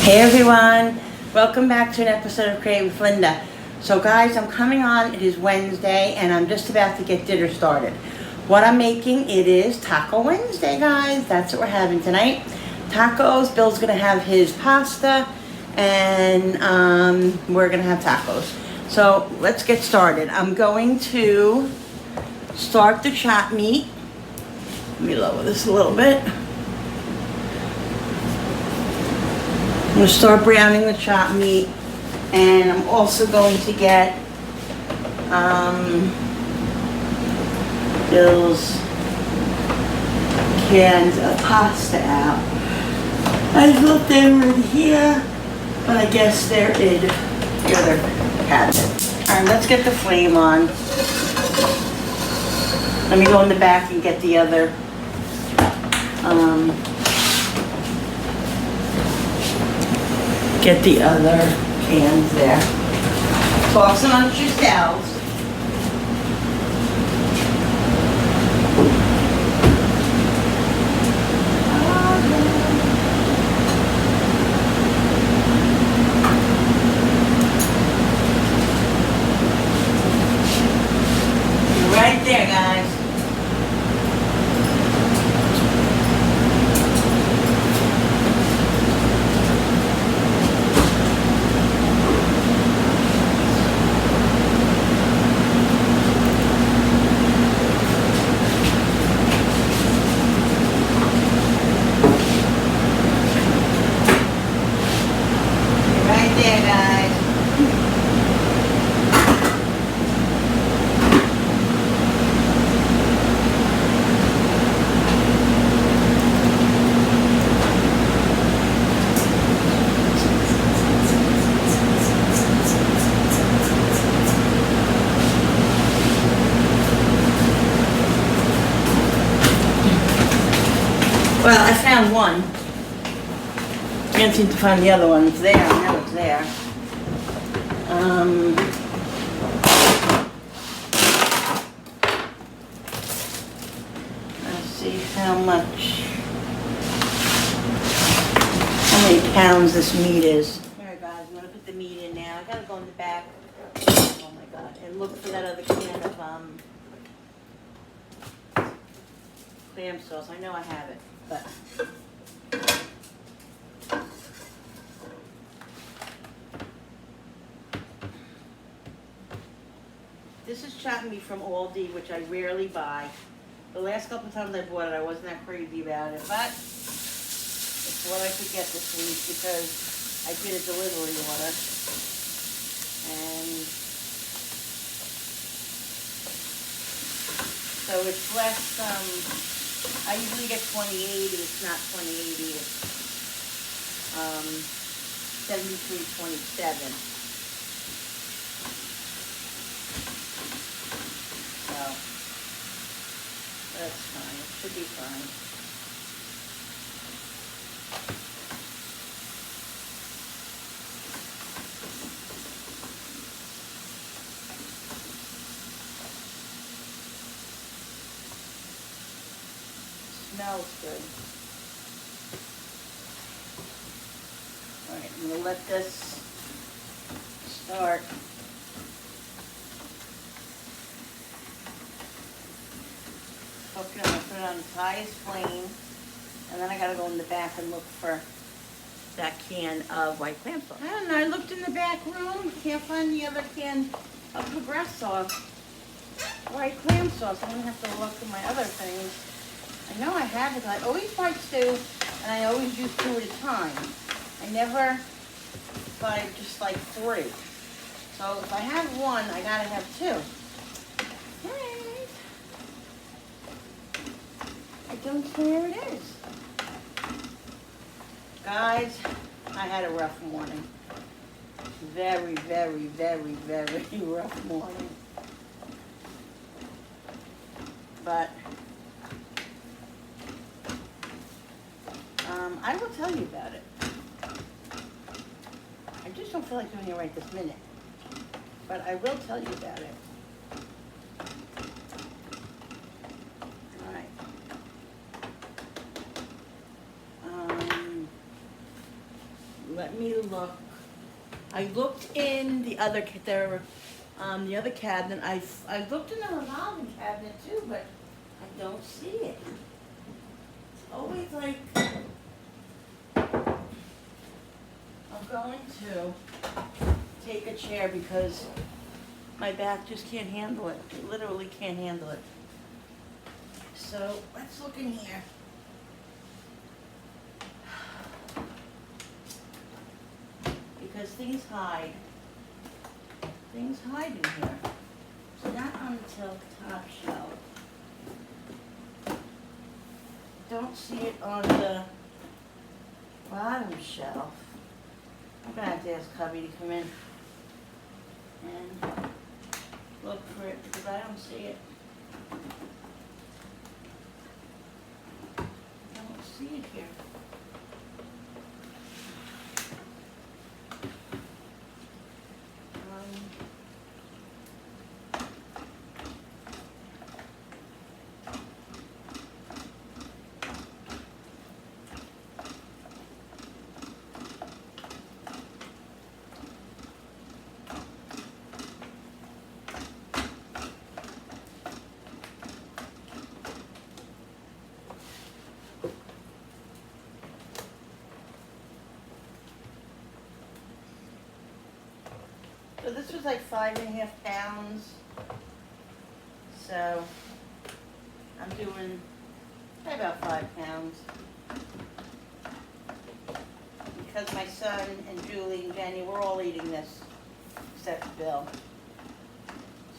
Hey everyone, welcome back to an episode of Create with Linda. So guys, I'm coming on, it is Wednesday and I'm just about to get dinner started. What I'm making, it is Taco Wednesday guys, that's what we're having tonight. Tacos, Bill's gonna have his pasta and we're gonna have tacos. So let's get started. I'm going to start the chopped meat. Let me lower this a little bit. I'm going to start browning the chopped meat, and I'm also going to get Bill's cans of pasta out. I thought they were in here, but I guess they're in the other cabinet. Alright, let's get the flame on. Let me go in the back and get the other cans there. Toss amongst yourselves. You're right there, guys. Well, I found one. Can't seem to find the other one. It's there. I know it's there. Let's see how many pounds this meat is. Alright guys, I'm gonna put the meat in now. I gotta go in the back. Oh my god. And look for that other can of clam sauce. I know I have it. But this is chopped meat from Aldi, which I rarely buy. The last couple of times I bought it, I wasn't that crazy about it, but it's what I could get this week because I did a delivery order. And so it's less, I usually get 2080, it's not 2080, it's 7327. So that's fine, it should be fine. Smells good. Alright, I'm going to let this start. Okay, I'm going to put it on its highest flame, and then I got to go in the back and look for that can of white clam sauce. I don't know, I looked in the back room, can't find the other can of Progresso white clam sauce. I'm going to have to look at my other things. I know I have it. I always buy two, and I always use two at a time. I never buy just like three. So if I have one, I gotta have two. Alright. I don't see where it is. Guys, I had a rough morning. Very, very, very, very rough morning. But I will tell you about it. I just don't feel like doing it right this minute. But I will tell you about it. Alright. let me look. I looked in the other the other cabinet. I looked in the revolving cabinet too, but I don't see it. It's always like I'm going to take a chair because my back just can't handle it. It literally can't handle it. So let's look in here. Because things hide. Things hide in here. So not on the top shelf. Don't see it on the bottom shelf. I'm gonna have to ask Cubby to come in and look for it because I don't see it. I don't see it here. So this was like 5.5 pounds. So I'm doing about 5 pounds. Because my son and Julie and Jenny, we're all eating this, except Bill.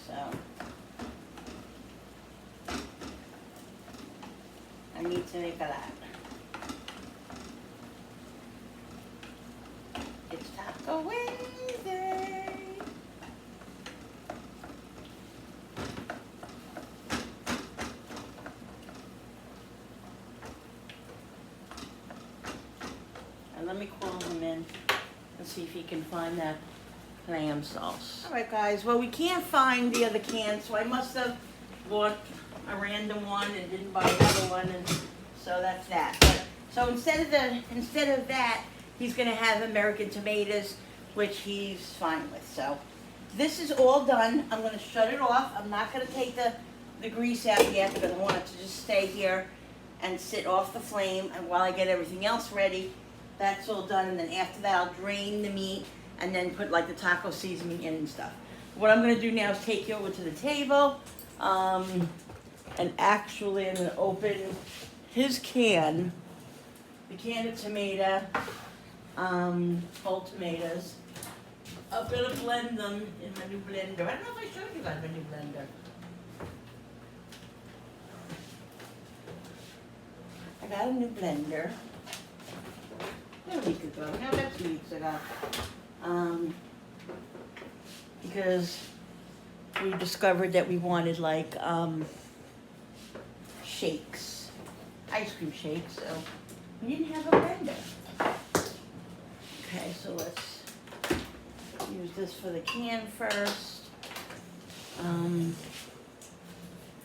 So I need to make a lot. It's Taco Wednesday. And let me call him in and see if he can find that clam sauce. All right, guys. Well, we can't find the other can, so I must have bought a random one and didn't buy another one, and so that's that. But, so instead of that, he's gonna have American tomatoes, which he's fine with. So this is all done. I'm gonna shut it off. I'm not gonna take the grease out yet because I want it to just stay here and sit off the flame. And while I get everything else ready, that's all done. And then after that, I'll drain the meat and then put like the taco seasoning in and stuff. What I'm gonna do now is take you over to the table. And actually I'm gonna open his can, the can of tomato, whole tomatoes. I'm gonna blend them in my new blender. I don't know if I showed you guys my new blender. I got a new blender. A week ago. No, that's 2 weeks ago. Because we discovered that we wanted like shakes, ice cream shakes, so we didn't have a blender. Okay, so let's use this for the can first.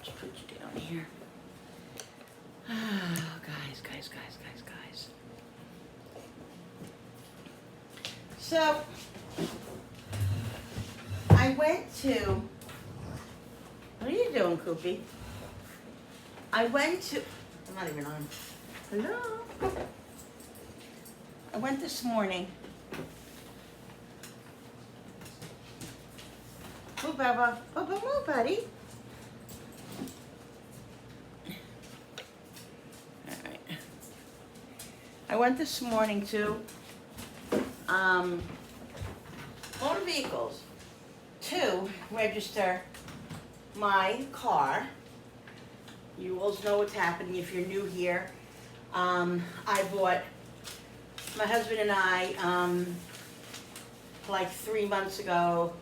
Just put you down here. Oh, guys. So, I went to, what are you doing, Koopy? I'm not even on. Hello? I went this morning. Move, Baba. Baba, move, buddy. All right. I went this morning to motor vehicles to register my car. You all know what's happening if you're new here. I bought, my husband and I, like 3 months ago,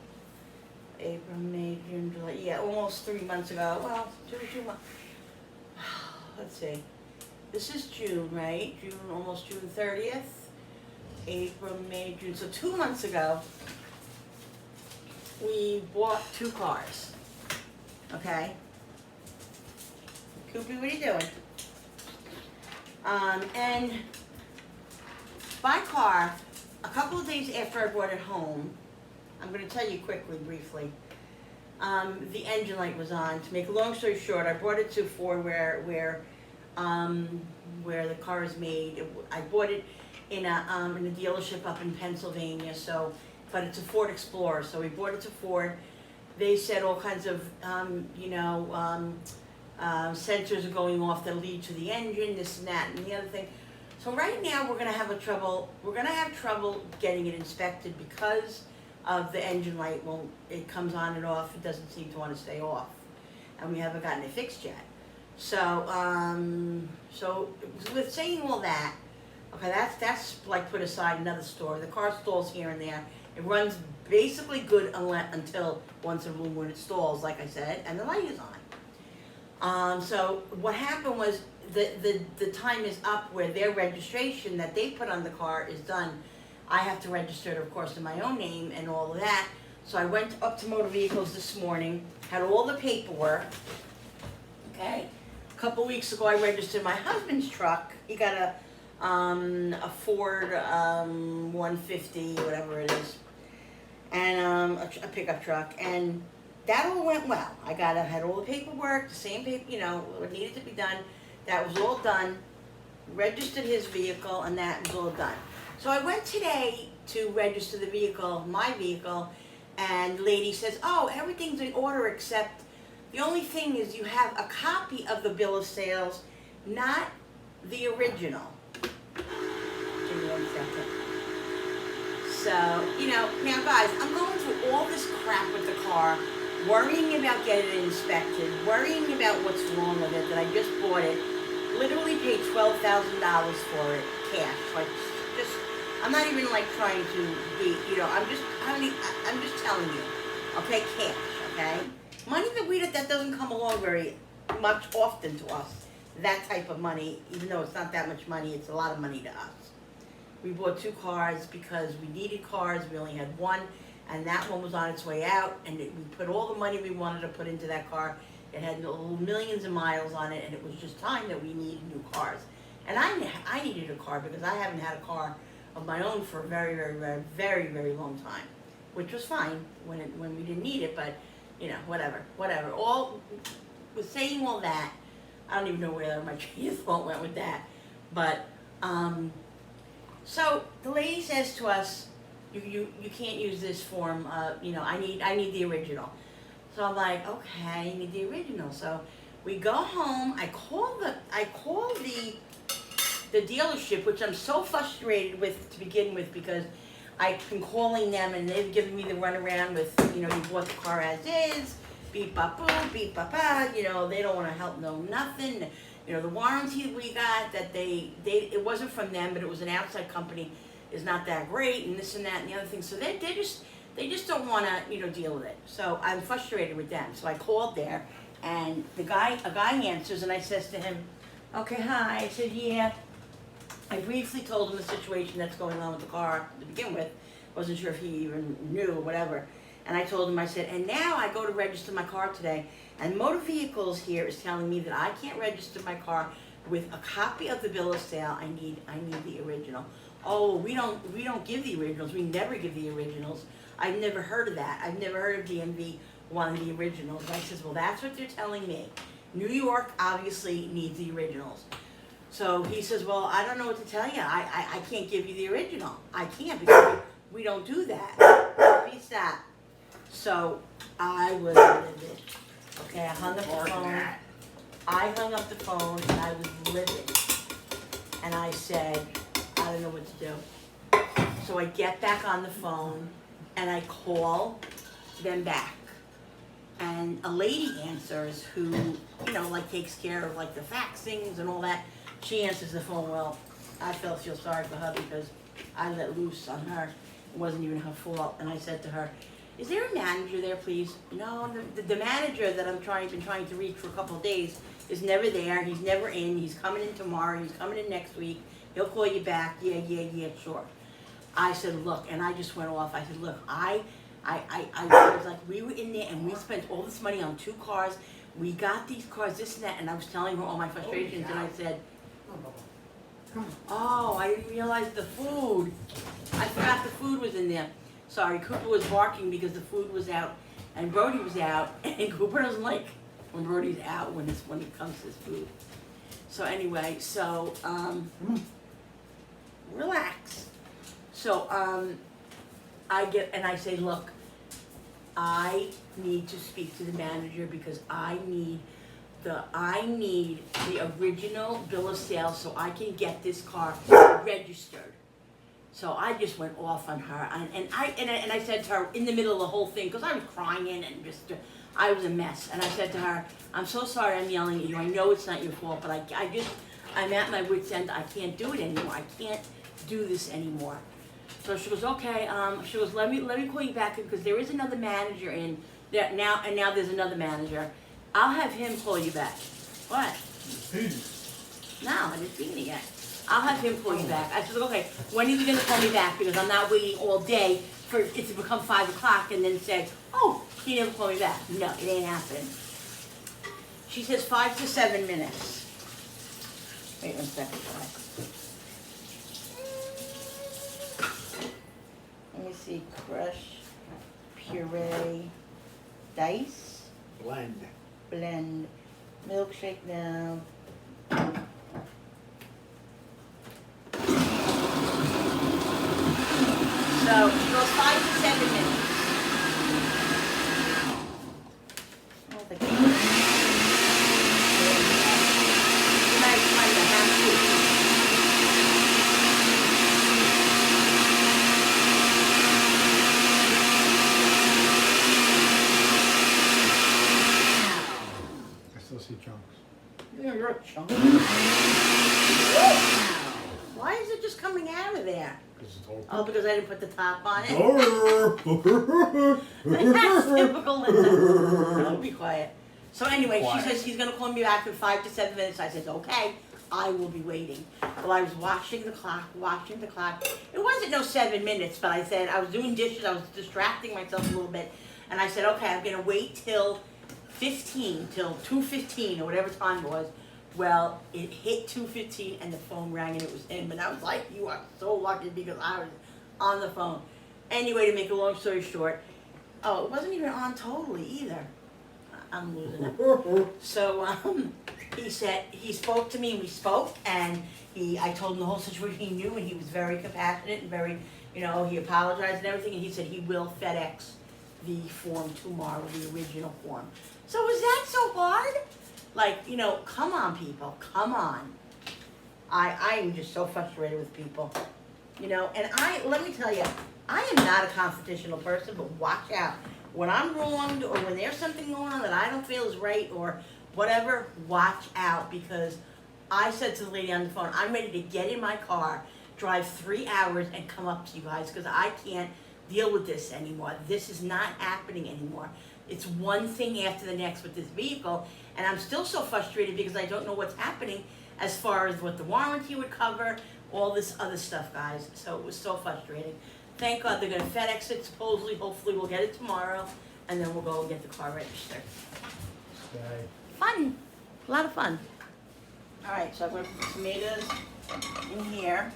April, May, June, July, yeah, almost 3 months ago. Well, two months. Let's see. This is June, right? Almost June 30th. April, May, June. So 2 months ago, we bought 2 cars. Okay? Koopy, what are you doing? And my car a couple of days after I brought it home, I'm gonna tell you quickly, briefly, the engine light was on. To make a long story short, I brought it to Ford where the car is made. I bought it in a dealership up in Pennsylvania, so, but it's a Ford Explorer, so we brought it to Ford. They said all kinds of, sensors are going off that lead to the engine, this and that and the other thing. So right now we're gonna have trouble getting it inspected because of the engine light. Well, it comes on and off, it doesn't seem to want to stay off. And we haven't gotten it fixed yet. So, with saying all that, okay, that's like put aside another story. The car stalls here and there. It runs basically good until once in a blue moon it stalls, like I said, and the light is on. So what happened was the time is up where their registration that they put on the car is done. I have to register it, of course, in my own name and all of that. So I went up to Motor Vehicles this morning, had all the paperwork. Okay, a couple weeks ago I registered my husband's truck. He got a Ford 150, whatever it is, and a pickup truck, and that all went well. I had all the paperwork, the same paper, what needed to be done. That was all done. Registered his vehicle, and that was all done. So I went today to register the vehicle, my vehicle, and the lady says, "Oh, everything's in order except the only thing is you have a copy of the bill of sales, not the original." Give me 1 second. So, now guys, I'm going through all this crap with the car, worrying about getting it inspected, worrying about what's wrong with it, that I just bought it, literally paid $12,000 for it, cash, I'm not even trying to be, I'm just telling you, okay, cash, okay? Money that doesn't come along very much often to us, that type of money, even though it's not that much money, it's a lot of money to us. We bought 2 cars because we needed cars, we only had one, and that one was on its way out, and we put all the money we wanted to put into that car. It had millions of miles on it, and it was just time that we needed new cars. And I needed a car because I haven't had a car of my own for a very, very, very, very, very long time, which was fine when we didn't need it, but whatever. All with saying all that, I don't even know where my train of thought went with that, but so the lady says to us, you can't use this form. I need the original. So I'm like, okay, I need the original. So we go home. I call the dealership, which I'm so frustrated with to begin with, because I've been calling them and they've given me the runaround with, you bought the car as is, beep bop boom, beep bop ba, they don't want to help, no nothing. The warranty we got that it wasn't from them, but it was an outside company, is not that great, and this and that and the other thing. So they just don't want to deal with it. So I'm frustrated with them. So I called there, and a guy answers, and I says to him, "Okay, hi." I said, "Yeah." I briefly told him the situation that's going on with the car to begin with. Wasn't sure if he even knew or whatever. And I told him, I said, and now I go to register my car today, and Motor Vehicles here is telling me that I can't register my car with a copy of the bill of sale. I need the original. Oh, we don't give the originals. We never give the originals. I've never heard of that. I've never heard of DMV wanting the originals. And I says, well, that's what they're telling me. New York obviously needs the originals. So he says, well, I don't know what to tell you. I can't give you the original. I can't because we don't do that. Peace out. So I was livid. Okay, I hung up the phone. I hung up the phone and I was livid. And I said, I don't know what to do. So I get back on the phone and I call them back. And a lady answers who, takes care of the faxings and all that. She answers the phone. Well, I feel sorry for her because I let loose on her. It wasn't even her fault. And I said to her, is there a manager there, please? No, the manager that been trying to reach for a couple of days is never there. He's never in. He's coming in tomorrow. He's coming in next week. He'll call you back. Yeah, sure. I said, look, and I just went off. I said, look, I was like, we were in there and we spent all this money on 2 cars. We got these cars, this and that, and I was telling her all my frustrations, and I said, oh, I didn't realize the food. I forgot food was in there. Sorry, Cooper was barking because the food was out, and Brody was out, and Cooper doesn't like when Brody's out when it comes to his food. So anyway, relax. So I say, look, I need to speak to the manager because I need the original bill of sale so I can get this car registered. So I just went off on her, and I said to her in the middle of the whole thing, because I was crying and I was a mess, and I said to her, I'm so sorry I'm yelling at you, I know it's not your fault, but I'm at my wit's end, I can't do it anymore, I can't do this anymore. So she goes, okay, she goes, let me call you back, because there is another manager in there now, and now there's another manager. I'll have him call you back. What? No, I didn't see it yet. I'll have him call you back. I said, okay, when are you going to call me back? Because I'm not waiting all day for it to become 5 o'clock and then say, oh, he never called me back. No, it ain't happening. She says 5 to 7 minutes. Wait 1 second. Let me see, crush, puree, dice. Blend. Milkshake now. So she goes 5 to 7 minutes. Oh, the I still see chunks. Yeah, you're a chunk. Why is it just coming out of there? Because it's all. Oh, because I didn't put the top on it. Oh. That's typical Linda. I'll be quiet. So anyway, she says he's going to call me back in 5 to 7 minutes. I said, okay, I will be waiting. Well, I was watching the clock. It wasn't no 7 minutes, but I said, I was doing dishes. I was distracting myself a little bit. And I said, okay, I'm going to wait till 2:15 or whatever time it was. Well, it hit 2:15 and the phone rang and it was him. And I was like, you are so lucky because I was on the phone. Anyway, to make a long story short, oh, it wasn't even on totally either. I'm losing it. So he spoke to me and we spoke, and I told him the whole situation. He knew, and he was very compassionate and very, he apologized and everything, and he said he will FedEx the form tomorrow, the original form. So was that so hard? Like, come on, people, come on. I am just so frustrated with people, and let me tell you, I am not a confrontational person, but watch out. When I'm wronged or when there's something going on that I don't feel is right or whatever, watch out, because I said to the lady on the phone, I'm ready to get in my car, drive 3 hours and come up to you guys because I can't deal with this anymore. This is not happening anymore. It's one thing after the next with this vehicle, and I'm still so frustrated because I don't know what's happening as far as what the warranty would cover, all this other stuff, guys. So it was so frustrating. Thank God they're going to FedEx it, supposedly. Hopefully we'll get it tomorrow, and then we'll go and get the car registered. Okay. Fun. A lot of fun. All right, so I'm going to put the tomatoes in here.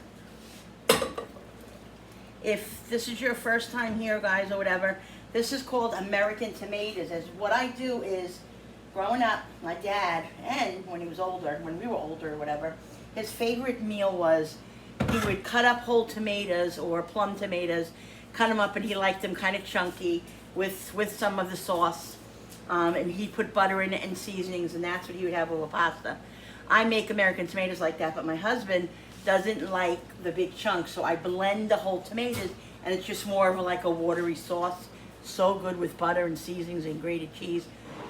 If this is your first time here, guys, or whatever, this is called American tomatoes. As what I do is, growing up, my dad, and when he was older, when we were older or whatever, his favorite meal was he would cut up whole tomatoes or plum tomatoes, cut them up, and he liked them kind of chunky with some of the sauce. And he'd put butter in it and seasonings, and that's what he would have over pasta. I make American tomatoes like that, but my husband doesn't like the big chunks, so I blend the whole tomatoes, and it's just more of like a watery sauce. So good with butter and seasonings and grated cheese.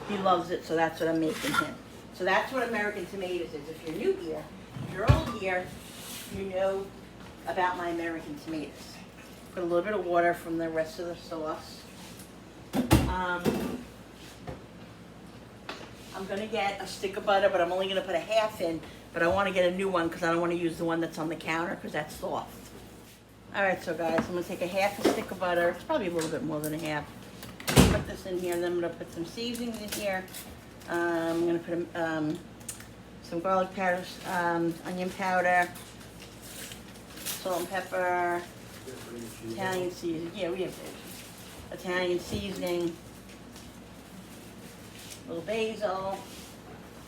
He loves it, so that's what I'm making him. So that's what American tomatoes is. If you're new here, if you're old here, you know about my American tomatoes. Put a little bit of water from the rest of the sauce. I'm going to get a stick of butter, but I'm only going to put a half in. But I want to get a new one because I don't want to use the one that's on the counter because that's soft. All right, so guys, I'm going to take a half a stick of butter. It's probably a little bit more than a half. Put this in here, and then I'm going to put some seasonings in here. I'm going to put some garlic powder, onion powder, salt and pepper, Italian seasoning, yeah, we have veggies. Italian seasoning, little basil,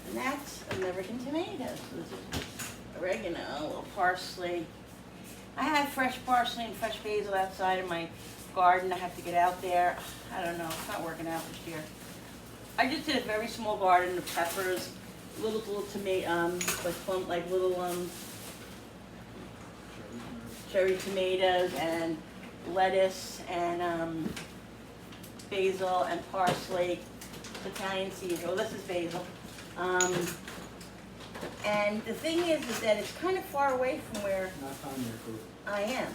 and that's American tomatoes. This is oregano, a little parsley. I have fresh parsley and fresh basil outside in my garden. I have to get out there. I don't know, it's not working out this year. I just did a very small garden of peppers, little tomato, like little cherry tomatoes and lettuce and basil and parsley, Italian seasoning. Oh, this is basil. And the thing is that it's kind of far away from where Not on your food. I am.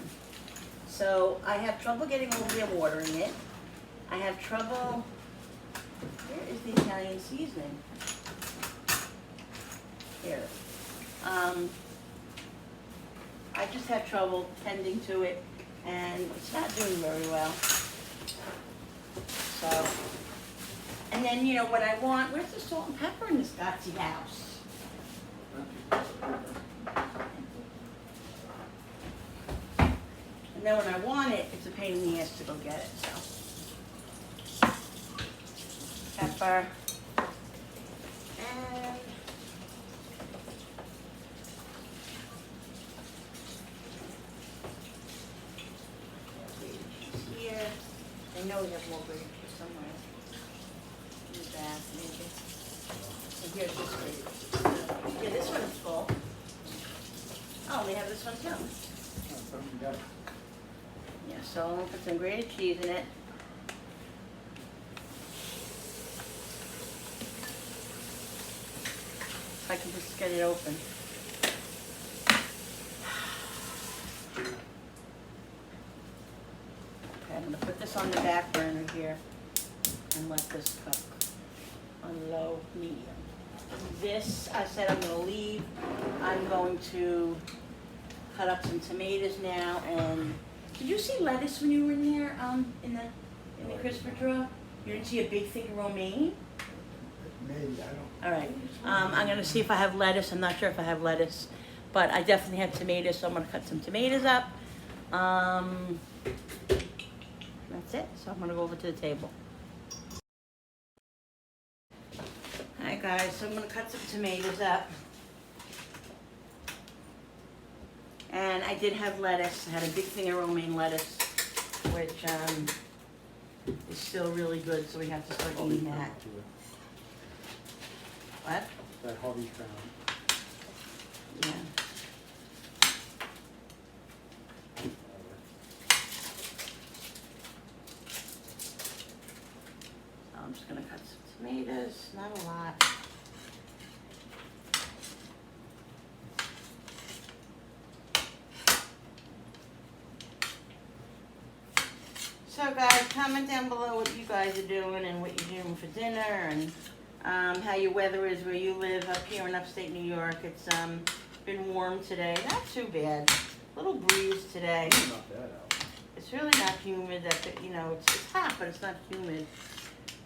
So I have trouble getting over there watering it. I have trouble. Where is the Italian seasoning? Here. I just have trouble tending to it, and it's not doing very well. So, and then you know what I want? Where's the salt and pepper in the Scottsy house? And then when I want it, it's a pain in the ass to go get it, so. Pepper. And here. I know we have more grape juice somewhere. In the bath, maybe. And here's this grape. Yeah, this one's full. Oh, we have this one too. Yeah, so I'm gonna put some grated cheese in it. If I can just get it open. Okay, I'm gonna put this on the back burner here and let this cook on low medium. This, I said I'm gonna leave. I'm going to cut up some tomatoes now. And did you see lettuce when you were in there, in the crisper drawer? You didn't see a big thing of romaine? Maybe, I don't. All right, I'm gonna see if I have lettuce. I'm not sure if I have lettuce, but I definitely have tomatoes, so I'm gonna cut some tomatoes up. That's it, so I'm gonna go over to the table. Hi guys, so I'm gonna cut some tomatoes up. And I did have lettuce. I had a big thing of romaine lettuce, which is still really good, so we have to start eating that. What? That Harvey's Crown. Yeah. So I'm just gonna cut some tomatoes, not a lot. So guys, comment down below what you guys are doing and what you're doing for dinner and how your weather is where you live up here in upstate New York. It's been warm today, not too bad. Little breeze today. Not bad out. It's really not humid. It's hot, but it's not humid.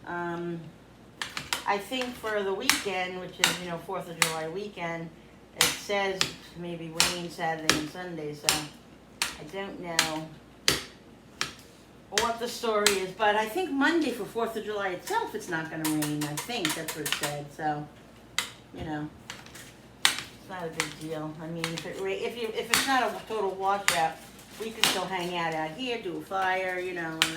I think for the weekend, which is 4th of July weekend, it says maybe rain Saturday and Sunday. So I don't know what the story is, but I think Monday for 4th of July itself, it's not going to rain. I think that's what it said. So, it's not a big deal. I mean, if it's not a total washout, we could still hang out here, do a fire, and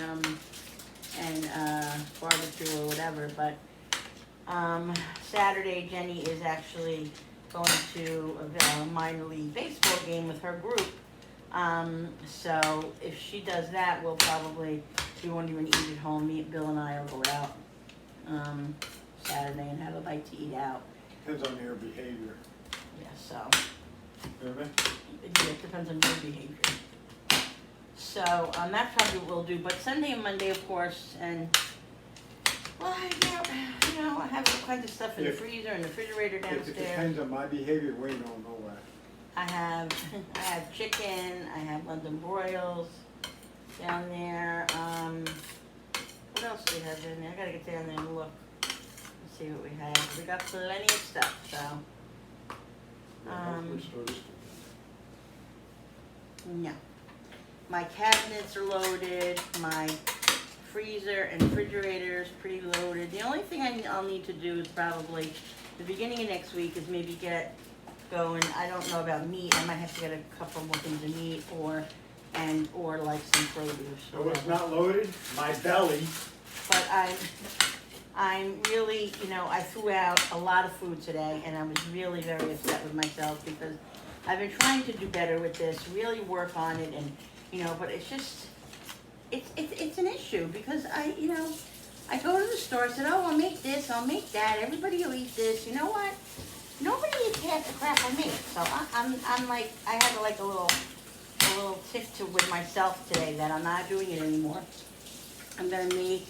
barbecue or whatever. But Saturday, Jenny is actually going to a minor league baseball game with her group. So if she does that, we won't even eat at home. Bill and I will go out Saturday and have a bite to eat out. Depends on their behavior. Yeah, so Really? it depends on your behavior. So that's probably what we'll do. But Sunday and Monday, of course, and well, I have all kinds of stuff in the freezer and the refrigerator If it downstairs. depends on my behavior, we don't know what. I have chicken, I have London broils down there. What else do we have in there? I gotta get down there and look and see what we have. We got plenty of stuff, so. No. My cabinets are loaded, my freezer and refrigerator is pretty loaded. The only thing I'll need to do is probably, the beginning of next week is maybe get going, I don't know about meat, I might have to get a couple more things of meat or like some produce. So it's not loaded? My belly. But I'm really, I threw out a lot of food today and I was really very upset with myself because I've been trying to do better with this, really work on it and, but it's just, it's an issue because I go to the store, I said, oh, I'll make this, I'll make that, everybody will eat this, you know what? Nobody eats half the crap I make, so I'm like, I had like a little tick with myself today that I'm not doing it anymore. I'm gonna make,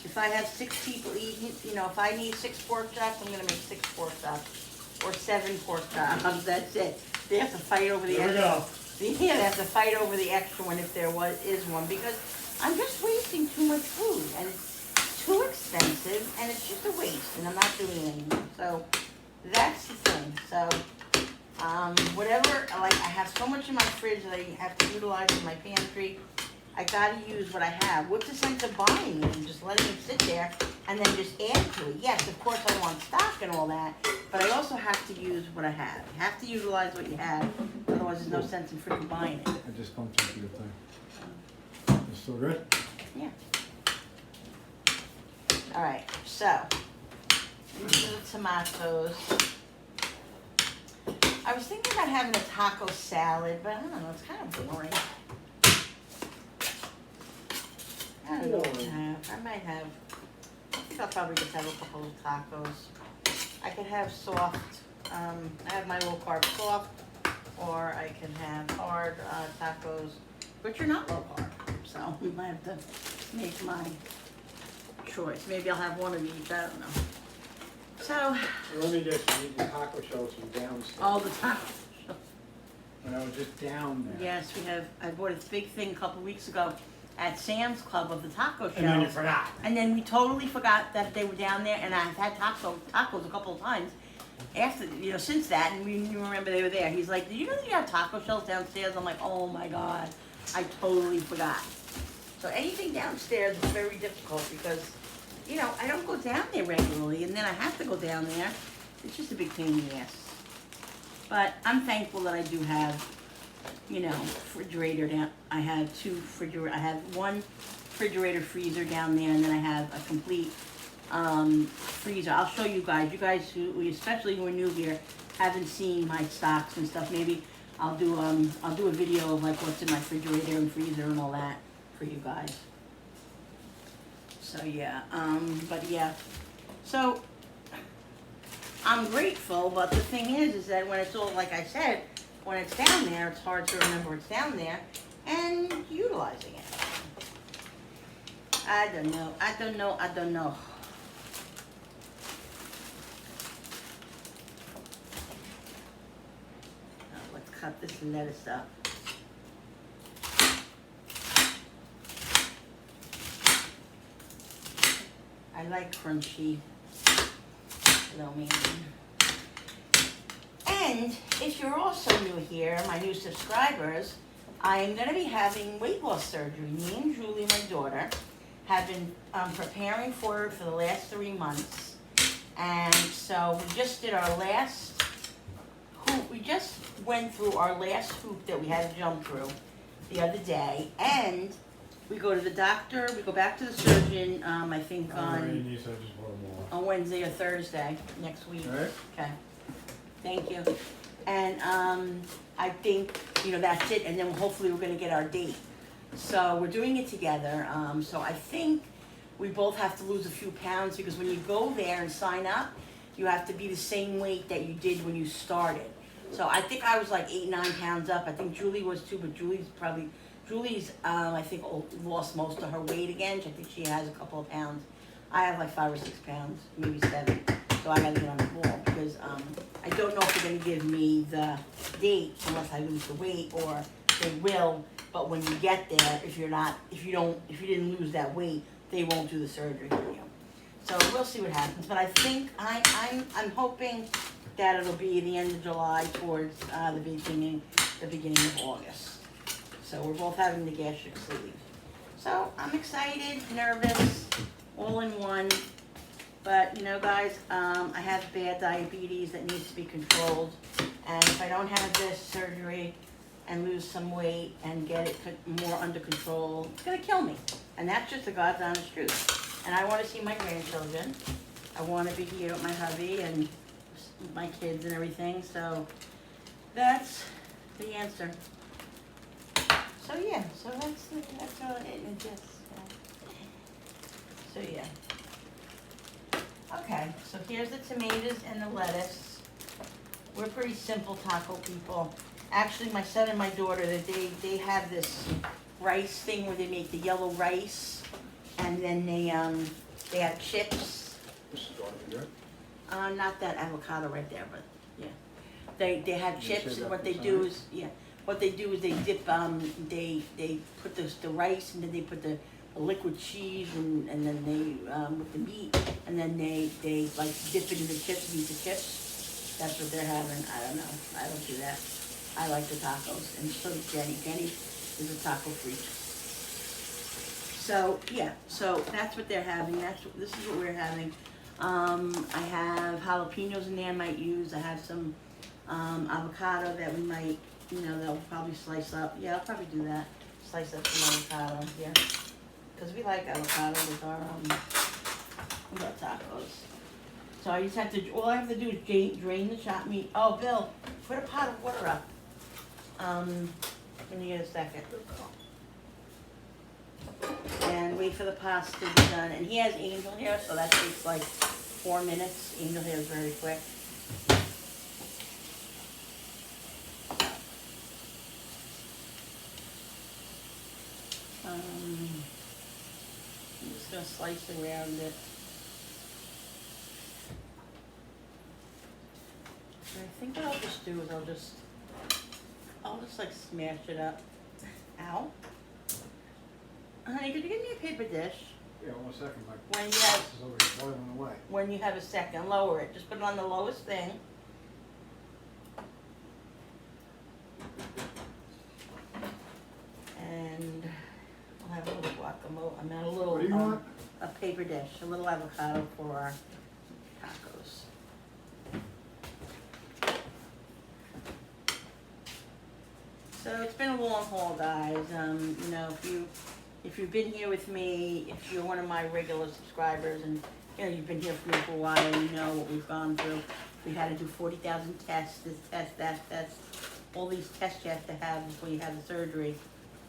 if I have 6 people eating, if I need 6 pork chops, I'm gonna make 6 pork chops or 7 pork chops. That's it. They have to fight over the There we extra. go. Yeah, they have to fight over the extra one if there is one because I'm just wasting too much food and it's too expensive and it's just a waste and I'm not doing it anymore. So that's the thing. So whatever, like I have so much in my fridge that I have to utilize in my pantry. I gotta use what I have. What's the sense of buying it and just letting it sit there and then just add to it? Yes, of course I want stock and all that, but I also have to use what I have. You have to utilize what you have, otherwise there's no sense in freaking buying it. I just bumped into your thing. It's still good? Yeah. All right, so these are the tomatoes. I was thinking about having a taco salad, but I don't know, it's kind of boring. I don't know what to have. I might have, I think I'll probably just have a couple of tacos. I could have soft, I have my low carb soft, or I can have hard tacos, which are not low carb. So we might have to make my choice. Maybe I'll have one of each, I don't know. So, Let me guess, you need the taco shells from downstairs. all the tacos. When I was just down there. Yes, I bought a big thing a couple weeks ago at Sam's Club of the taco shells. And then you forgot. And then we totally forgot that they were down there, and I've had tacos a couple of times after, since that, and we remember they were there. He's like, did you know that you have taco shells downstairs? I'm like, oh my God, I totally forgot. So anything downstairs is very difficult because, I don't go down there regularly, and then I have to go down there. It's just a big pain in the ass. But I'm thankful that I do have, refrigerator down. I have I have one refrigerator freezer down there, and then I have a complete freezer. I'll show you guys. You guys especially who are new here, haven't seen my stocks and stuff. Maybe I'll do a video of like what's in my refrigerator and freezer and all that for you guys. So yeah, but yeah, so I'm grateful, but the thing is that when it's all, like I said, when it's down there, it's hard to remember it's down there and utilizing it. I don't know. Now, let's cut this lettuce up. I like crunchy lo mein. And if you're also new here, my new subscribers, I am going to be having weight loss surgery. Me and Julie, my daughter, have been preparing for it for the last 3 months. And so we just did our last hoop. We just went through our last hoop that we had to jump through the other day. And we go to the doctor, we go back to the surgeon, I think on Wednesday or Thursday next week. All right. Okay, thank you. And I think, that's it, and then hopefully we're gonna get our date. So we're doing it together, so I think we both have to lose a few pounds because when you go there and sign up, you have to be the same weight that you did when you started. So I think I was like 8-9 pounds up. I think Julie was too, but Julie's, I think, lost most of her weight again. I think she has a couple of pounds. I have like 5 or 6 pounds, maybe 7. So I gotta get on the ball because I don't know if they're gonna give me the date unless I lose the weight, or they will. But when you get there, if you didn't lose that weight, they won't do the surgery for you. So we'll see what happens. But I think I'm hoping that it'll be the end of July towards the beginning of August. So we're both having the gastric sleeve. So I'm excited, nervous, all in one. But you know, guys, I have bad diabetes that needs to be controlled. And if I don't have this surgery and lose some weight and get it more under control, it's gonna kill me. And that's just the God's honest truth. And I wanna see my grandchildren. I wanna be here with my hubby and my kids and everything, so that's the answer. So yeah, so that's all it just, so yeah. Okay, so here's the tomatoes and the lettuce. We're pretty simple taco people. Actually, my son and my daughter, they have this rice thing where they make the yellow rice, and then they have chips. This is going to be good. Not that avocado right there, but yeah. They have You chips, save and that what for they some do rice? is, yeah, what they do is they dip, they put the rice, and then they put the liquid cheese, and then they, with the meat, and then they like dip it in the chips and eat the chips. That's what they're having. I don't know. I don't do that. I like the tacos, and so does Jenny. Jenny is a taco freak. So yeah, so that's what they're having. This is what we're having. I have jalapenos in there I might use. I have some avocado that we might, you know, they'll probably slice up. Yeah, I'll probably do that. Slice up some avocado, yeah. Because we like avocado with our tacos. So I just have to, all I have to do is drain the chopped meat. Oh, Bill, put a pot of water up. When you get a second. And wait for the pasta to be done. And he has angel hair, so that takes like 4 minutes. Angel hair is very quick. I'm just gonna slice around it. And I think what I'll just do is I'll just like smash it up. Ow. Honey, could you give me a paper dish? Yeah, 1 second, my When you this have, is over here boiling away. when you have a second, lower it. Just put it on the lowest thing. And I'll have a little guacamole. I mean, a little, What do you want? a paper dish, a little avocado for our tacos. So it's been a long haul, guys. You know, if you've been here with me, if you're one of my regular subscribers, and you know you've been here with me for a while, you know what we've gone through. We had to do 40,000 tests, this test, that test, all these tests you have to have before you have the surgery.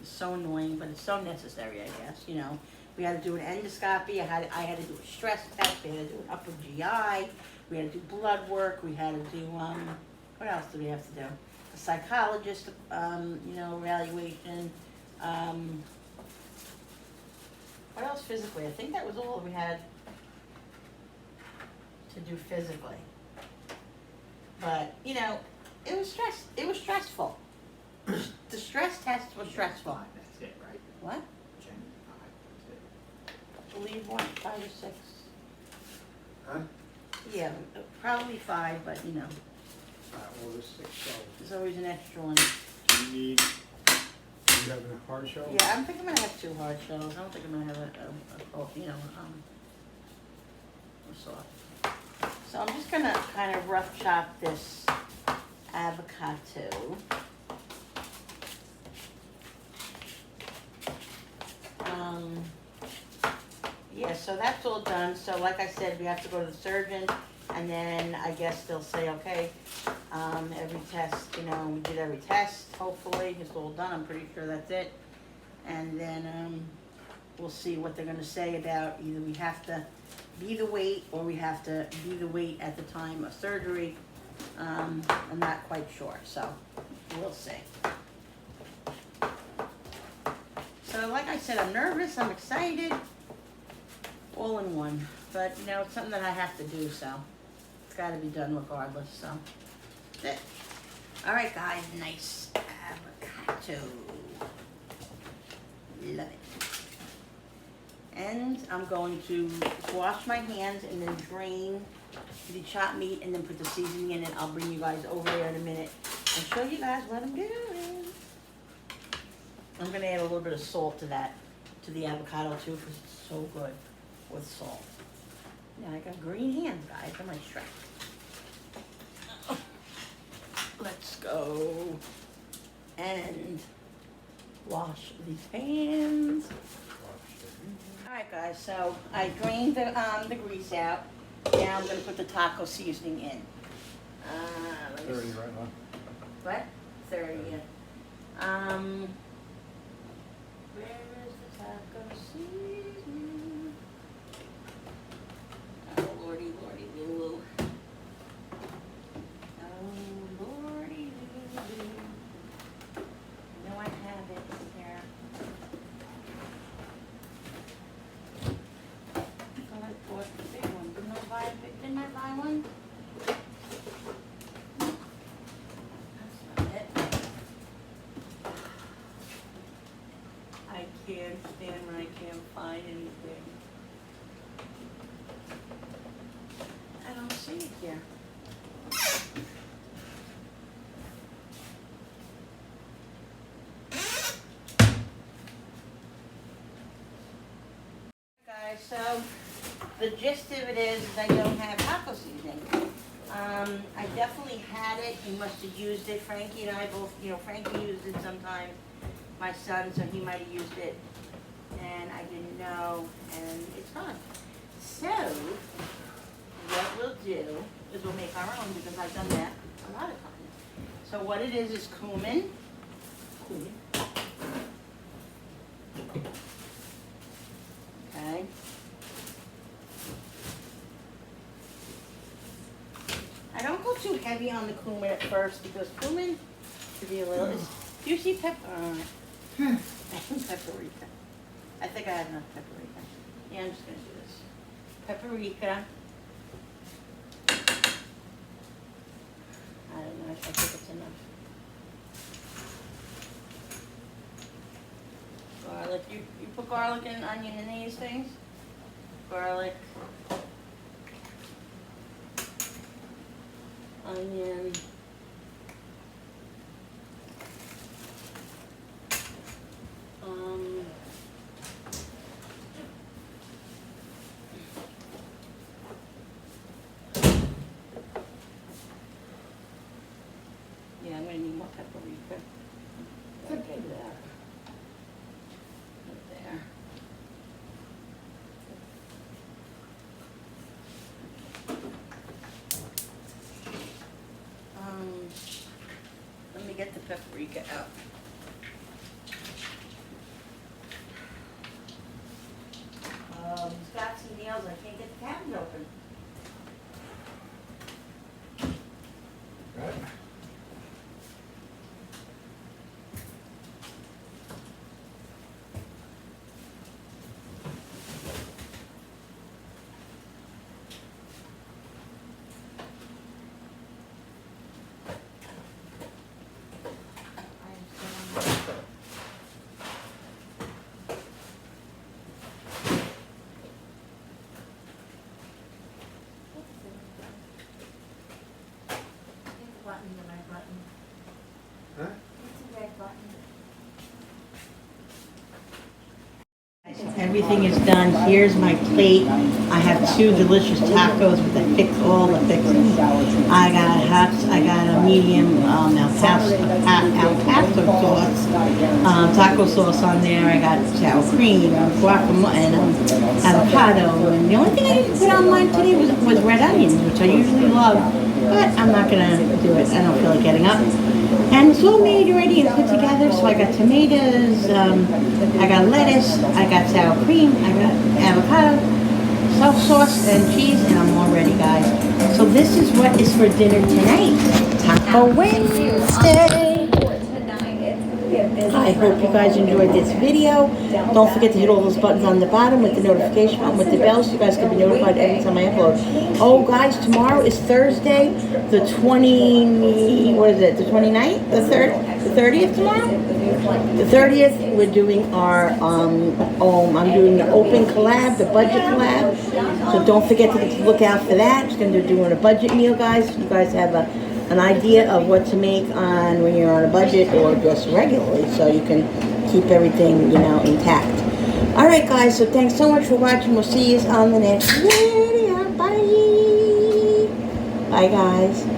It's so annoying, but it's so necessary, I guess. You know, we had to do an endoscopy. I had to do a stress test. We had to do an upper GI. We had to do blood work. We had to do what else did we have to do? A psychologist, you know, evaluation. What else physically? I think that was all we had to do physically. But you know, it was stressful. The stress test was stressful. That's it, right? What? Jen, 5, I believe 5 or 6. Huh? Yeah, probably 5, but you know, Well, this 6 shells. there's always an extra one. Do you have a hard shell? Yeah, I think I'm gonna have 2 hard shells. I don't think I'm gonna have a you know, a soft. So I'm just gonna kind of rough chop this avocado. Yeah, so that's all done. So like I said, we have to go to the surgeon, and then I guess they'll say, okay, every test, you know, we did every test, hopefully, it's all done, I'm pretty sure that's it. And then, we'll see what they're gonna say about either we have to be the weight, or we have to be the weight at the time of surgery. I'm not quite sure, so we'll see. So like I said, I'm nervous, I'm excited, all in one. But you know, it's something that I have to do, so it's gotta be done regardless, so that's it. All right, guys, nice avocado. Love it. And I'm going to wash my hands and then drain the chopped meat and then put the seasoning in it. I'll bring you guys over there in a minute and show you guys what I'm doing. I'm gonna add a little bit of salt to that, to the avocado too, because it's so good with salt. Now I got green hands, guys, I'm like Shrek. Let's go and wash these pans. Alright guys, so I drained the grease out. Now I'm gonna put the taco seasoning in. Let me 30 see. right on. What? 30, yeah. Where is the taco seasoning? Oh, lordy, lordy, loo. Oh, lordy, loo. I know I have it here. I thought I bought the big one. Didn't I buy one? That's not it. I can't stand when I can't find anything. I don't see it here. Guys, so the gist of it is I don't have taco seasoning. I definitely had it. He must have used it. Frankie and I both, Frankie used it sometimes. My son, so he might have used it. And I didn't know, and it's gone. So, what we'll do is we'll make our own because I've done that a lot of times. So what it is cumin. Okay. I don't go too heavy on the cumin at first because cumin should be a little. Do you see paprika? I think I have enough paprika. Yeah, I'm just gonna do this. Paprika. I don't know. I think it's enough. Garlic. You put garlic and onion in these things? Garlic. Onion. Yeah, I'm gonna need more paprika. Okay, there. Right there. Let me get the paprika out. He's got some nails, I can't get the cabinet open. Right. Huh? Everything is done. Here's my plate. I have 2 delicious tacos with the all the fixings. I got a medium al pastor sauce, taco sauce on there. I got sour cream, guacamole, and avocado. And the only thing I didn't put on mine today was red onions, which I usually love, but I'm not gonna do it. I don't feel like getting up. And it's all made already and put together. So I got tomatoes, I got lettuce, I got sour cream, I got avocado, sauce, and cheese, and I'm all ready, guys. So this is what is for dinner tonight. Taco Wednesday. I hope you guys enjoyed this video. Don't forget to hit all those buttons on the bottom with the notification button with the bell so you guys can be notified every time I upload. Oh guys, tomorrow is Thursday, the 29th? The 30th tomorrow? The 30th, we're doing our, I'm doing the open collab, the budget collab. So don't forget to look out for that. Just going to be doing a budget meal, guys. You guys have an idea of what to make on when you're on a budget or just regularly, so you can keep everything, you know, intact. All right, guys, so thanks so much for watching. We'll see you on the next video. Bye. Bye, guys.